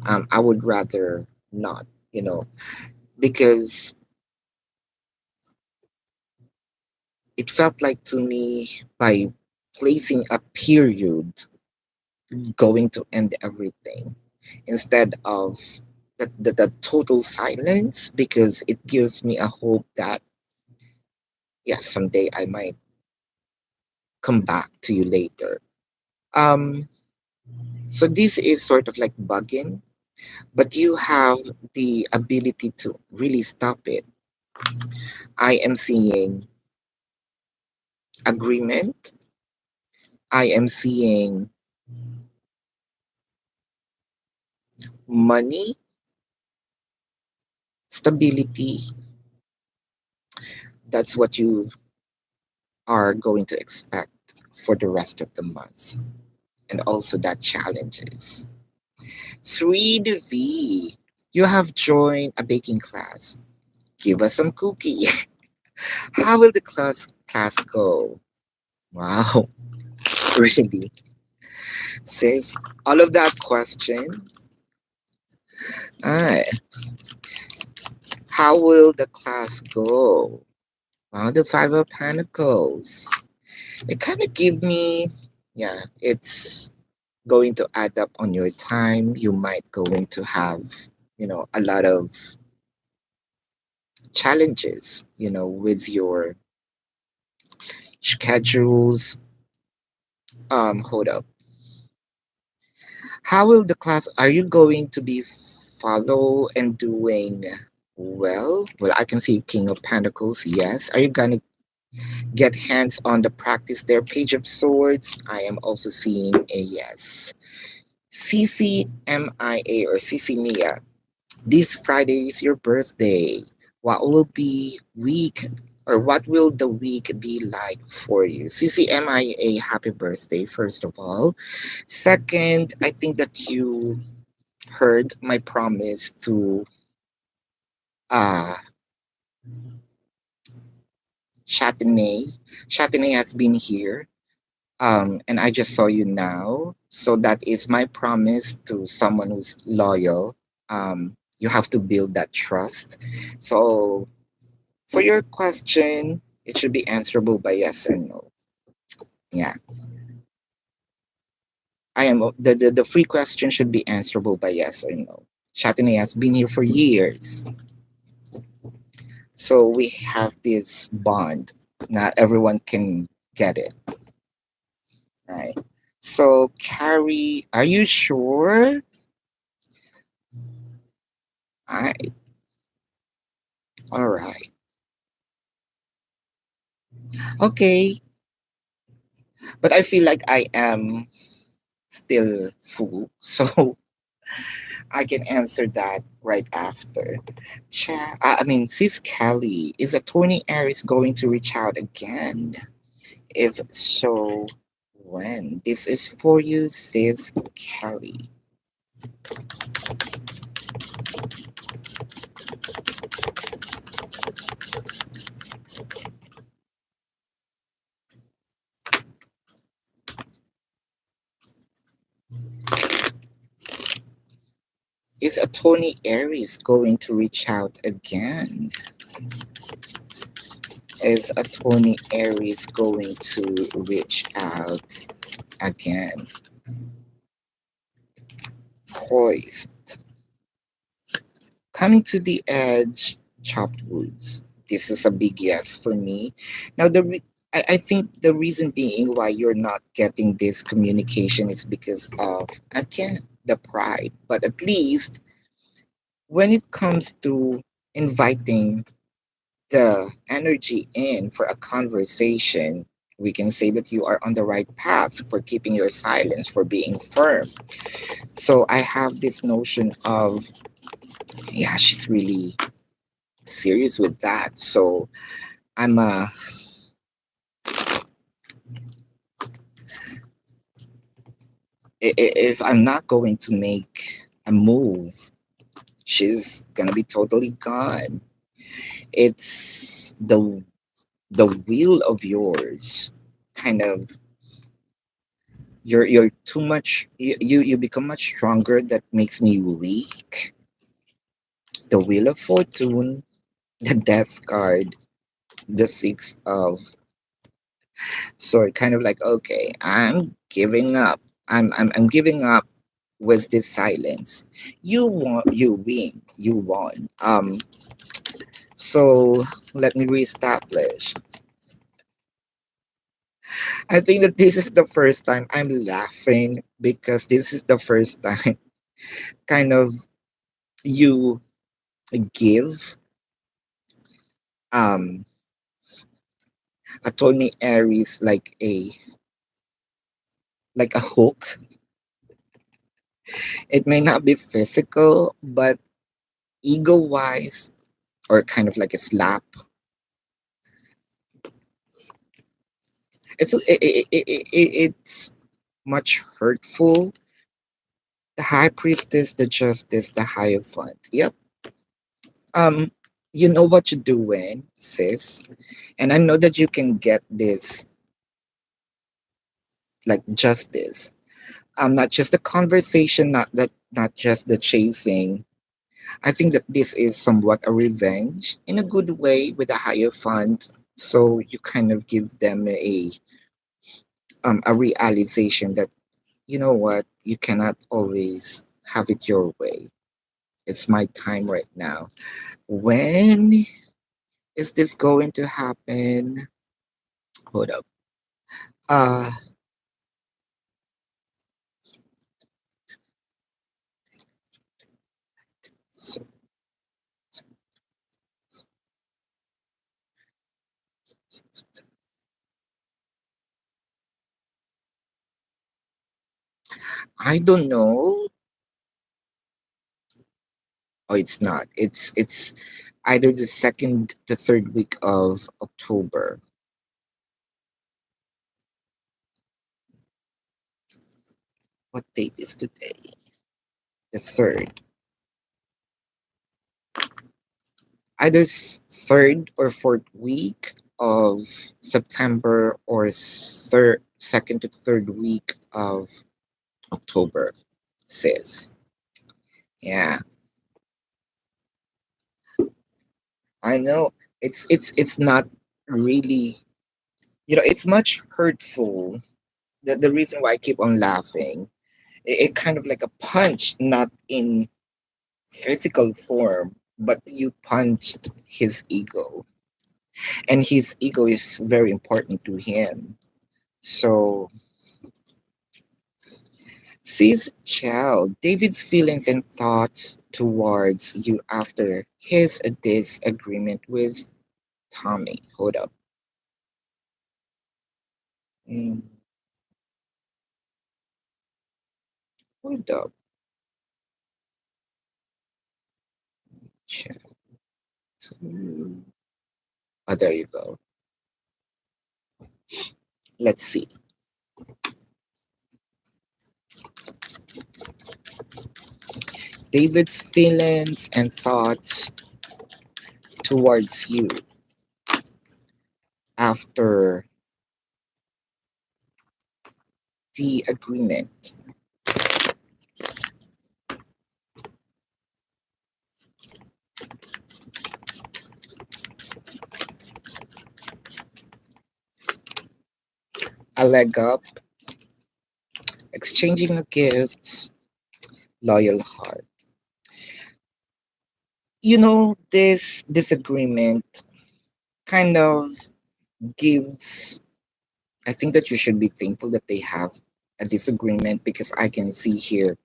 I would rather not, because it felt like to me, by placing a period, going to end everything instead of the total silence, because it gives me a hope that, yeah, someday I might come back to you later. Um, so this is sort of like bugging, but you have the ability to really stop it. I am seeing agreement. I am seeing money, stability. That's what you are going to expect for the rest of the month. And also that challenges. 3V, you have joined a baking class. Give us some cookie. How will the class go? Wow, really? Says all of that question. Ah, how will the class go? Wow, the Five of Pentacles. It kind of give me, yeah, it's going to add up on your time. You might going to have, a lot of challenges, with your schedules. Hold up. How will the class? Are you going to be follow and doing well? Well, I can see King of Pentacles. Yes. Are you gonna get hands on the practice there? Page of Swords. I am also seeing a yes. CCMIA or CC Mia. This Friday is your birthday. What will be week or what will the week be like for you? CCMIA, happy birthday, first of all. Second, I think that you heard my promise to uh Chatenay. Chatenay has been here. And I just saw you now. So that is my promise to someone who's loyal. You have to build that trust. So for your question, it should be answerable by yes or no. Yeah, the free question should be answerable by yes or no. Chatenay has been here for years, so we have this bond. Not everyone can get it, right? So, Carrie, are you sure? I all right, okay, but I feel like I am still full, so I can answer that right after. I mean, Sis Kelly, is Attorney Aries going to reach out again? If so, when? This is for you, Sis Kelly. Is Attorney Aries going to reach out again? Is Attorney Aries going to reach out again? Poised. Coming to the edge, chopped woods. This is a big yes for me. Now, I think the reason being why you're not getting this communication is because of, again, the pride. But at least when it comes to inviting the energy in for a conversation, we can say that you are on the right path for keeping your silence, for being firm. So I have this notion of, yeah, she's really serious with that. So I'm if I'm not going to make a move, she's gonna be totally gone. It's the will of yours, kind of. You're too much. You become much stronger. That makes me weak. The wheel of fortune, the death card, the six of so it kind of like, okay, I'm giving up. I'm giving up with this silence. You won, you win, you won. So let me reestablish. I think that this is the first time I'm laughing because this is the first time kind of you give um a Tony Aries like a hook. It may not be physical, but ego wise or kind of like a slap. It's much hurtful. The high priestess, the justice, the hierophant. Yep. Um, you know what you're doing, sis, and I know that you can get this like justice. Not just the conversation, not just the chasing. I think that this is somewhat a revenge in a good way with a hierophant. So you kind of give them a realization that you know what, you cannot always have it your way. It's my time right now. When is this going to happen? Hold up. Uh, so I don't know. Oh, it's not. It's either the second, the third week of October. What date is today? The third. Either third or fourth week of September or third, second to third week of October. Sis. Yeah, I know. It's not really. It's much hurtful. The reason why I keep on laughing, it kind of like a punch, not in physical form, but you punched his ego, and his ego is very important to him. So, sees child David's feelings and thoughts towards you after his disagreement with Tommy. Hold up. Mm, hold up. Child. Oh, there you go. Let's see. David's feelings and thoughts towards you after the agreement. A leg up, exchanging of gifts, loyal heart. This disagreement kind of gives, I think that you should be thankful that they have a disagreement, because I can see here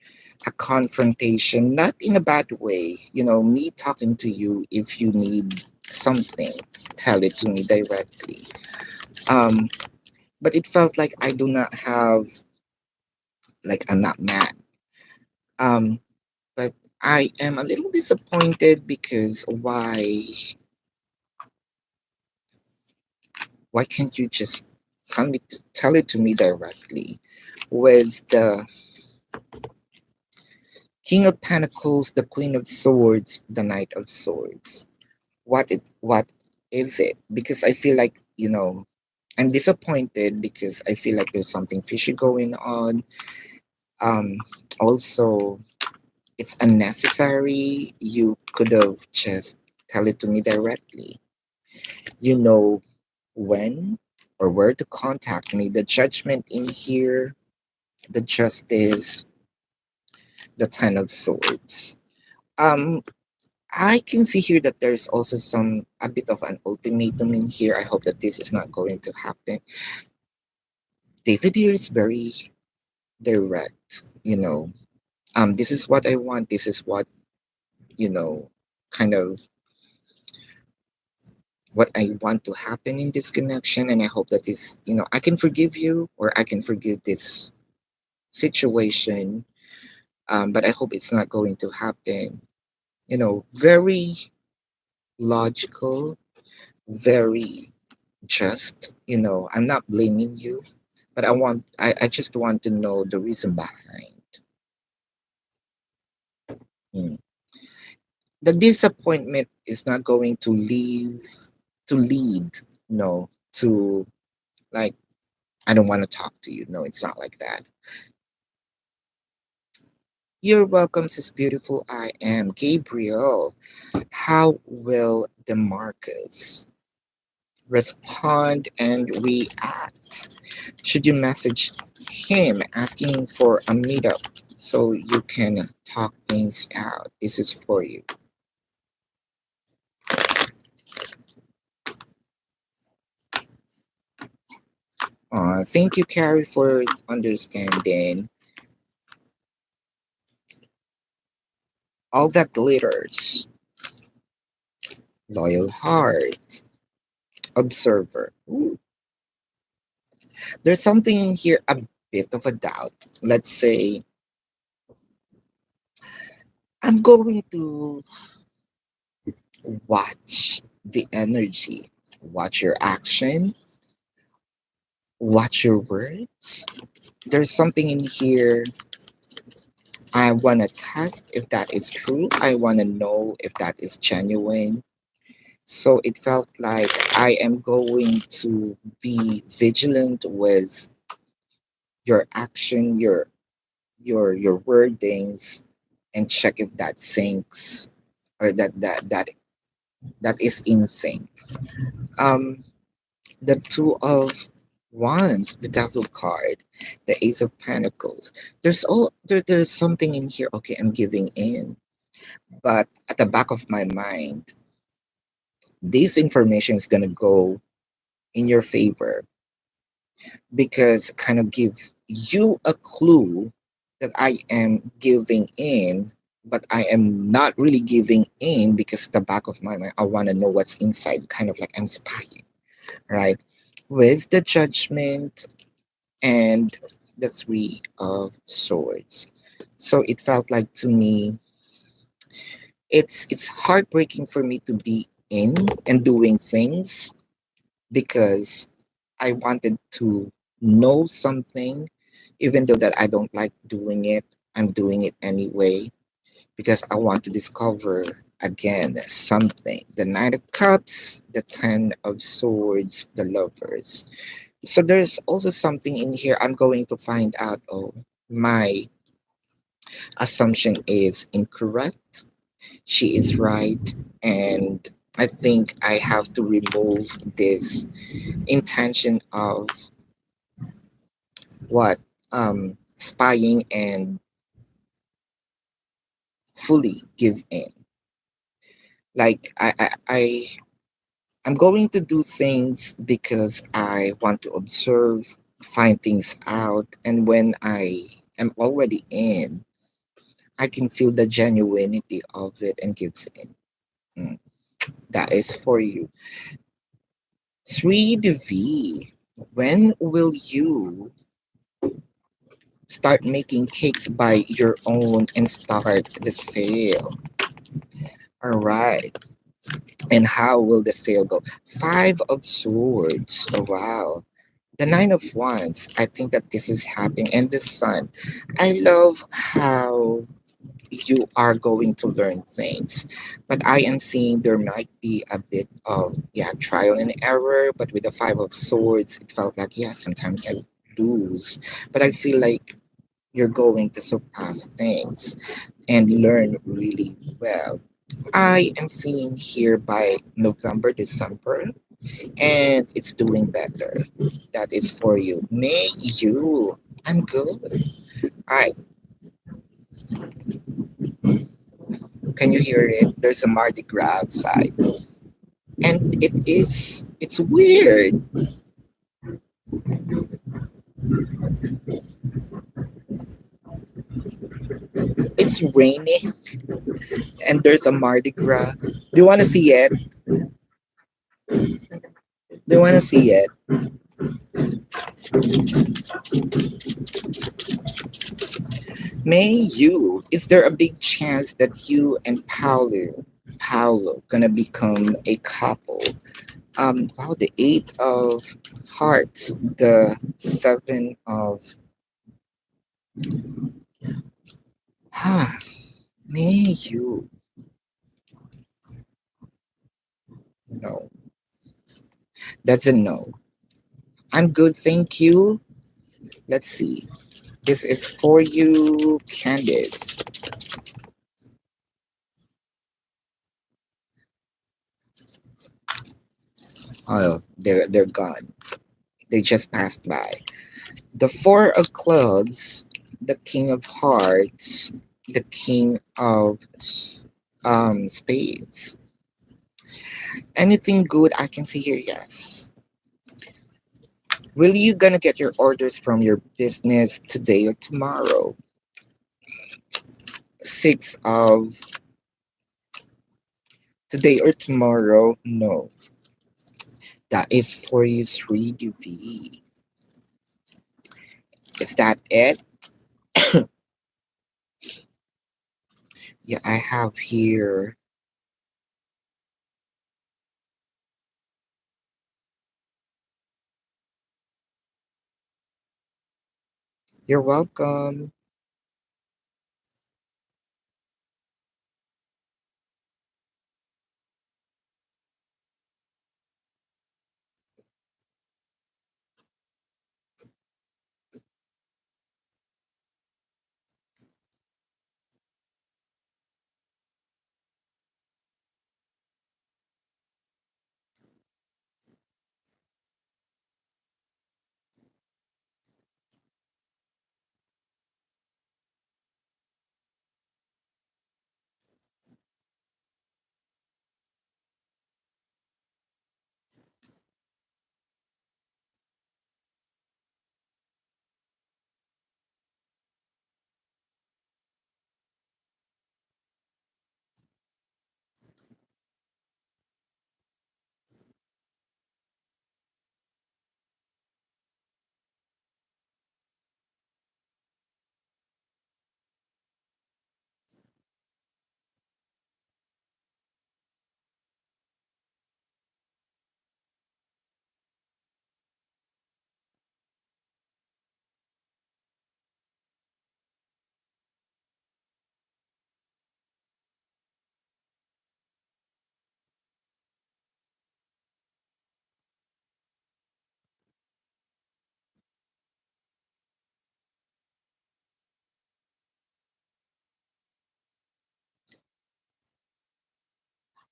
a confrontation, not in a bad way. Me talking to you, if you need something, tell it to me directly. Um, but it felt like I do not have, like, I'm not mad. Um, but I am a little disappointed because why can't you just tell it to me directly? With the King of Pentacles, the Queen of Swords, the Knight of Swords. What is it? Because I feel like, I'm disappointed because I feel like there's something fishy going on. Um Also, it's unnecessary. You could have just tell it to me directly. You know when or where to contact me. The judgment in here, the justice, the Ten of Swords. Um, I can see here that there's also a bit of an ultimatum in here. I hope that this is not going to happen. David here is very direct. This is what I want. This is what, you know, kind of what I want to happen in this connection. And I hope that I can forgive you, or I can forgive this situation. But I hope it's not going to happen. Very logical, very just. I'm not blaming you, but I just want to know the reason behind. Mm. The disappointment is not going to lead, to, like, I don't want to talk to you. No, it's not like that. You're welcome, sis beautiful. I am Gabriel. How will Demarcus respond and react? Should you message him asking for a meetup so you can talk things out? This is for you. Thank you, Carrie, for understanding. All that glitters. Loyal heart. Observer. Ooh, there's something in here, a bit of a doubt. Let's say I'm going to watch the energy, watch your action, watch your words. There's something in here I want to test if that is true. I want to know if that is genuine. So it felt like I am going to be vigilant with your action, your wordings, and check if that syncs or that is in sync. Um, the two of wands, the devil card, the ace of pentacles. There's something in here. Okay, I'm giving in, but at the back of my mind, this information is gonna go in your favor because kind of give you a clue that I am giving in, but I am not really giving in because at the back of my mind, I want to know what's inside, kind of like I'm spying, right? With the judgment and the three of swords. So it felt like to me, it's heartbreaking for me to be in and doing things because I wanted to know something, even though that I don't like doing it. I'm doing it anyway because I want to discover again something. The Knight of Cups, the Ten of Swords, the Lovers. So there's also something in here I'm going to find out. Oh, my assumption is incorrect. She is right. And I think I have to remove this intention of what spying and fully give in. Like I'm going to do things because I want to observe, find things out, and when I am already in, I can feel the genuinity of it and gives in. Mm, that is for you. Sweet V, when will you start making cakes by your own and start the sale? All right. And how will the sale go? Five of Swords. Oh, wow. The Nine of Wands. I think that this is happening. And the Sun. I love how you are going to learn things. But I am seeing there might be a bit of, yeah, trial and error. But with the Five of Swords, it felt like, yeah, sometimes I lose. But I feel like you're going to surpass things and learn really well. I am seeing here by November, December, and it's doing better. That is for you. May you. I'm good. All right. Can you hear it? There's a Mardi Gras outside. And it's weird. It's raining and there's a Mardi Gras. Do you want to see it? Do you want to see it? May you. Is there a big chance that you and Paolo gonna become a couple? Wow, the Eight of Hearts, the Seven of ah, may you. No, that's a no. I'm good, thank you. Let's see. This is for you, Candice. Oh, they're gone. They just passed by. The Four of Clubs, the King of Hearts, the King of Spades. Anything good I can see here? Yes. Will you gonna get your orders from your business today or tomorrow? Six of today or tomorrow? No. That is for you, 3DV. Is that it? Yeah, I have here. You're welcome.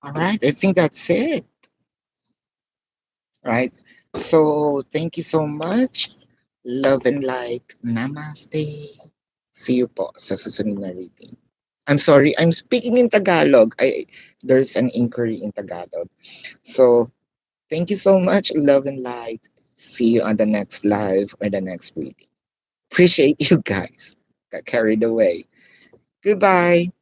All right, I think that's it. Right. So thank you so much. Love and light. Namaste. See you po sa susunod na reading. I'm sorry, I'm speaking in Tagalog. There's an inquiry in Tagalog. So thank you so much. Love and light. See you on the next live or the next reading. Appreciate you guys. Got carried away. Goodbye.